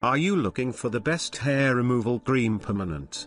Are you looking for the best hair removal cream permanent?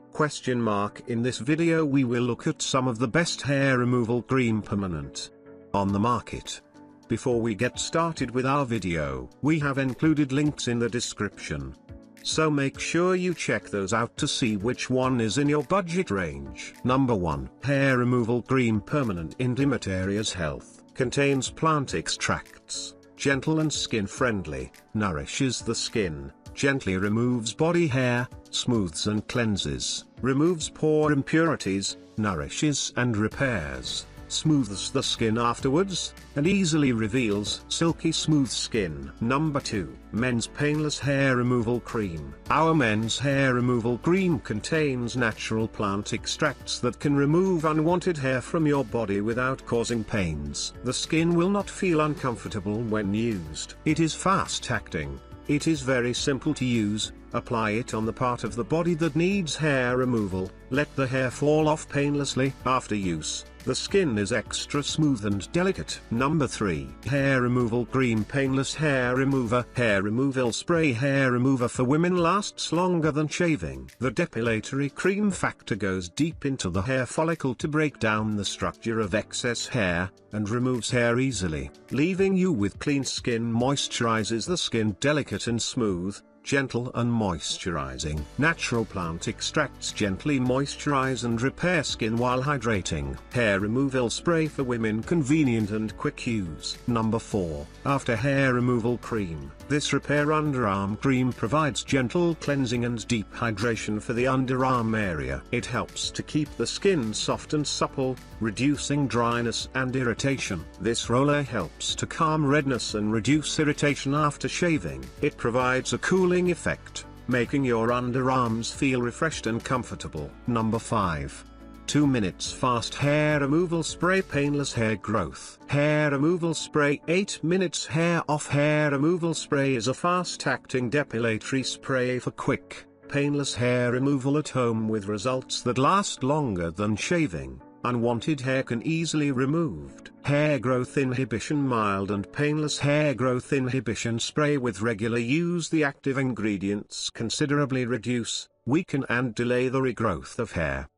In this video we will look at some of the best hair removal cream permanent on the market. Before we get started with our video, we have included links in the description. So make sure you check those out to see which one is in your budget range. Number 1. Hair Removal Cream Permanent Intimate Areas Health. Contains plant extracts, gentle and skin-friendly, nourishes the skin, gently removes body hair, smooths and cleanses, removes pore impurities, nourishes and repairs, smooths the skin afterwards, and easily reveals silky smooth skin. Number 2. Men's Painless Hair Removal Cream. Our men's hair removal cream contains natural plant extracts that can remove unwanted hair from your body without causing pains. The skin will not feel uncomfortable when used. It is fast acting. It is very simple to use. Apply it on the part of the body that needs hair removal. Let the hair fall off painlessly. After use, the skin is extra smooth and delicate. Number 3. Hair Removal Cream Painless Hair Remover. Hair Removal Spray. Hair remover for women lasts longer than shaving. The depilatory cream factor goes deep into the hair follicle to break down the structure of excess hair, and removes hair easily, leaving you with clean skin. Moisturizes the skin delicate and smooth, gentle and moisturizing. Natural plant extracts gently moisturize and repair skin while hydrating. Hair removal spray for women, convenient and quick use. Number 4. After Hair Removal Cream. This repair underarm cream provides gentle cleansing and deep hydration for the underarm area. It helps to keep the skin soft and supple, reducing dryness and irritation. This roller helps to calm redness and reduce irritation after shaving. It provides a cooling effect, making your underarms feel refreshed and comfortable. Number 5. 2 minutes Fast Hair Removal Spray. Painless Hair Growth. Hair Removal Spray. 8 minutes Hair Off. Hair Removal Spray is a fast-acting depilatory spray for quick, painless hair removal at home with results that last longer than shaving. Unwanted hair can easily removed. Hair Growth Inhibition. Mild and painless hair growth inhibition spray. With regular use, the active ingredients considerably reduce, weaken and delay the regrowth of hair.